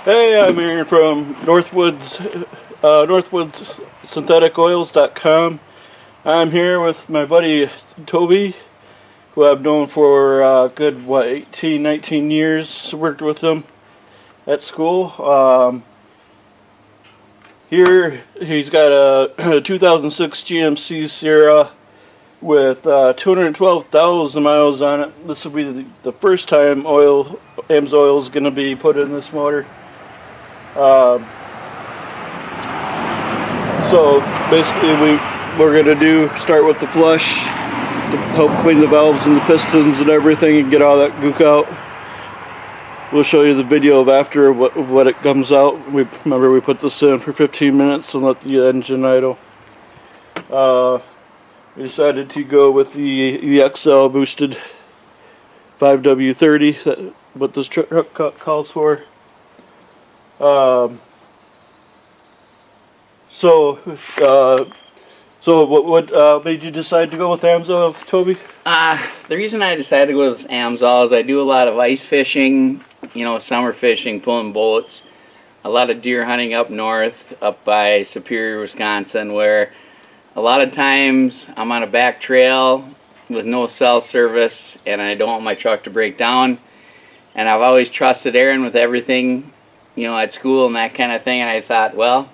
Hey, I'm Aaron from NorthwoodsSyntheticOils.com. I'm here with my buddy Toby, who I've known for good 18, 19 years. Worked with him at school. Here he's got a 2006 GMC Sierra with 212,000 miles on it. This will be the first time AMSOIL is going to be put in this motor. So basically we're going to start with the flush to help clean the valves and the pistons and everything and get all that gook out. We'll show you the video of after what it comes out. Remember we put this in for 15 minutes and let the engine idle. We decided to go with the XL boosted 5W30, that's what this truck calls for. So what made you decide to go with AMSOIL, Toby? The reason I decided to go with AMSOIL is I do a lot of ice fishing, summer fishing, pulling boats, a lot of deer hunting up north, up by Superior, Wisconsin, where a lot of times I'm on a back trail with no cell service and I don't want my truck to break down. And I've always trusted Aaron with everything, at school and that kind of thing. And I thought, well,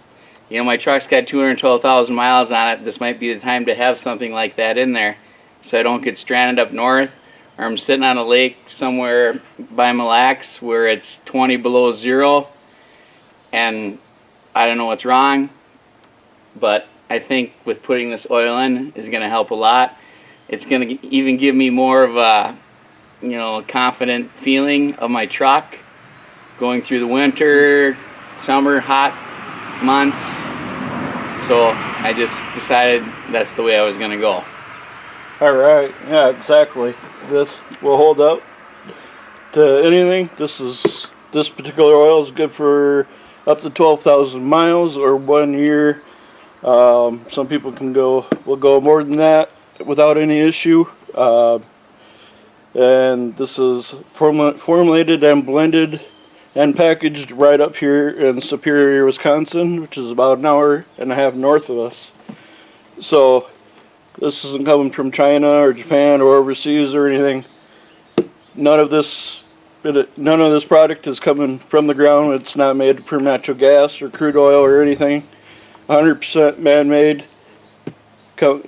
my truck's got 212,000 miles on it. This might be the time to have something like that in there so I don't get stranded up north, or I'm sitting on a lake somewhere by Mille Lacs where it's 20 below zero and I don't know what's wrong. But I think with putting this oil in is going to help a lot. It's going to even give me more of a confident feeling of my truck going through the winter, summer, hot months. So I just decided that's the way I was going to go. Alright, yeah, exactly. This will hold up to anything. This particular oil is good for up to 12,000 miles or 1 year. Some people will go more than that without any issue. And this is formulated and blended and packaged right up here in Superior, Wisconsin, which is about an hour and a half north of us. So this isn't coming from China or Japan or overseas or anything. None of this product is coming from the ground. It's not made from natural gas or crude oil or anything. 100% man-made. So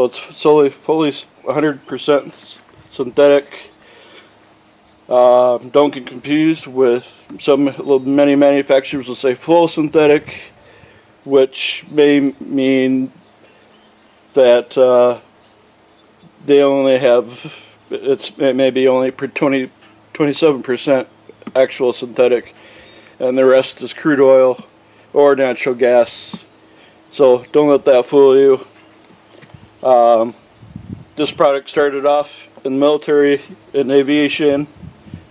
it's fully 100% synthetic. Don't get confused with many manufacturers will say full synthetic, which may mean that they only have it may be only 27% actual synthetic, and the rest is crude oil or natural gas. So don't let that fool you. This product started off in the military, in aviation.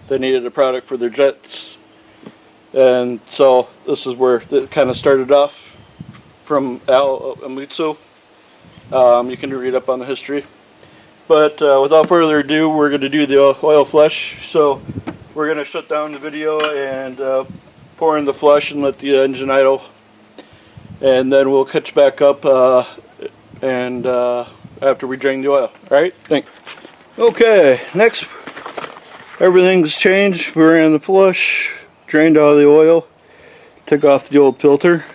They needed a product for their jets, and so this is where it kind of started off from AMSOIL. You can read up on the history, but without further ado, we're going to do the oil flush. So we're going to shut down the video and pour in the flush and let the engine idle, and then we'll catch back up after we drain the oil. Alright, thanks. Okay, next, everything's changed. We ran the flush, drained all the oil, took off the old filter.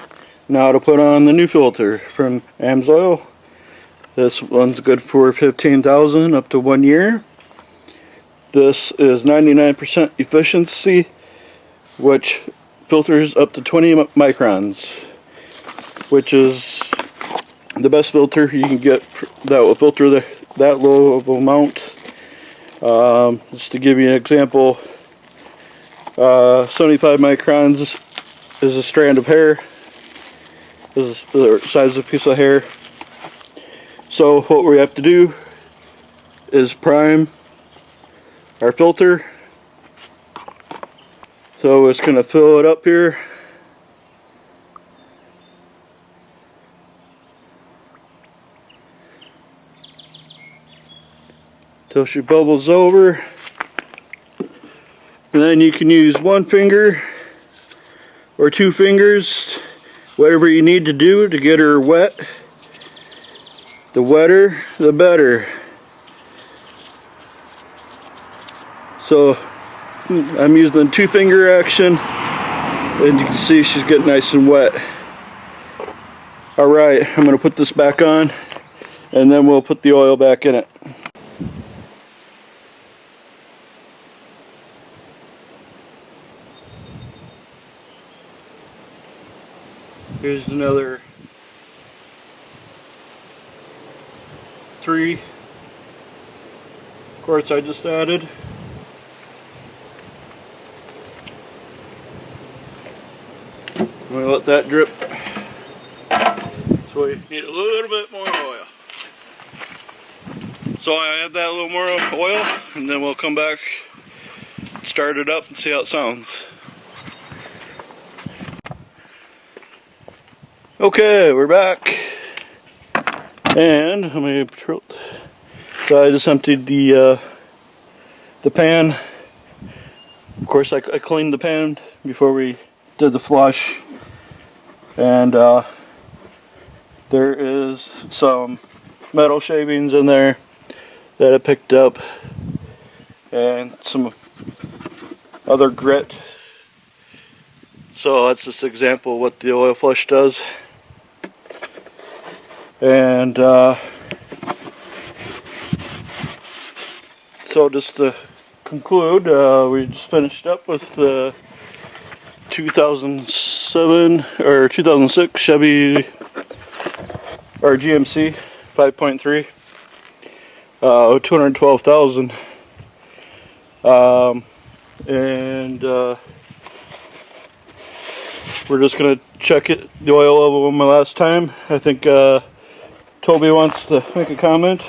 Now to put on the new filter from AMSOIL. This one's good for 15,000 up to 1 year. This is 99% efficiency, which filters up to 20 microns, which is the best filter you can get that will filter that low of amount. Just to give you an example, 75 microns is a strand of hair, is the size of a piece of hair. So what we have to do is prime our filter. So it's going to fill it up here. Till she bubbles over. And then you can use one finger or two fingers, whatever you need to do to get her wet. The wetter, the better. So I'm using the two-finger action, and you can see she's getting nice and wet. Alright, I'm going to put this back on, and then we'll put the oil back in it. Here's another 3 quarts I just added. I'm going to let that drip. So we need a little bit more oil. So I add that little more oil, and then we'll come back, start it up, and see how it sounds. Okay, we're back, and so I just emptied the pan. Of course, I cleaned the pan before we did the flush, and there is some metal shavings in there that I picked up, and some other grit. So that's just an example of what the oil flush does. And so just to conclude, we just finished up with the 2007 or 2006 Chevy or GMC 5.3, 212,000, and we're just gonna check the oil level one last time. I think Toby wants to make a comment.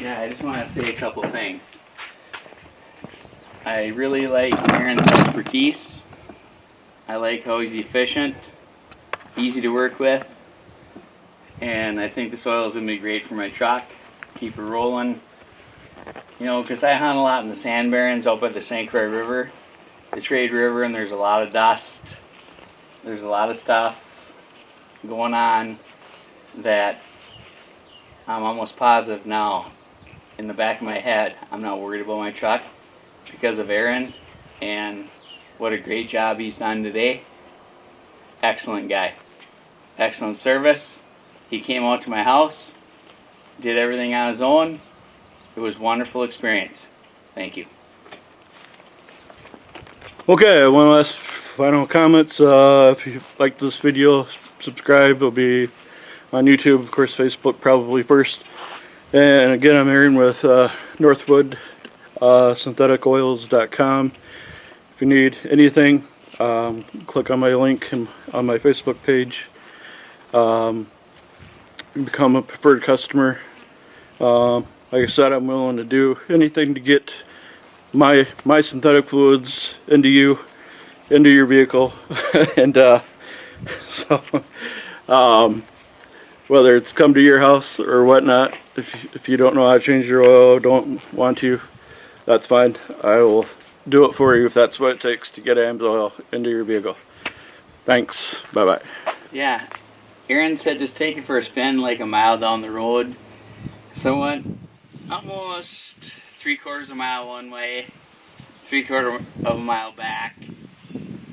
Yeah, I just want to say a couple things. I really like Aaron's expertise. I like how he's efficient, easy to work with, and I think this oil is going to be great for my truck. Keep it rolling. You know, because I hunt a lot in the sand barrens out by the St. Croix River, the Trade River, and there's a lot of dust. There's a lot of stuff going on that I'm almost positive now in the back of my head I'm not worried about my truck because of Aaron and what a great job he's done today. Excellent guy. Excellent service. He came out to my house, did everything on his own. It was a wonderful experience. Thank you. Okay, one last final comments. If you like this video, subscribe. It'll be on YouTube, of course, Facebook probably first. And again, I'm Aaron with Northwood syntheticoils.com. If you need anything, click on my link on my Facebook page. Become a preferred customer. Like I said, I'm willing to do anything to get my synthetic fluids into your vehicle. And so whether it's come to your house or whatnot, if you don't know how to change your oil, don't want to, that's fine. I will do it for you if that's what it takes to get AMSOIL into your vehicle. Thanks. Bye bye. Yeah, Aaron said just take it for a spin like a mile down the road. So I went almost 3/4 of a mile one way, 3/4 of a mile back.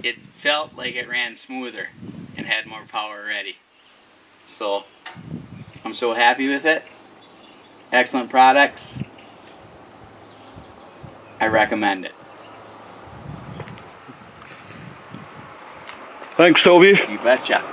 It felt like it ran smoother and had more power already. So I'm so happy with it. Excellent products. I recommend it. Thanks, Toby. You betcha.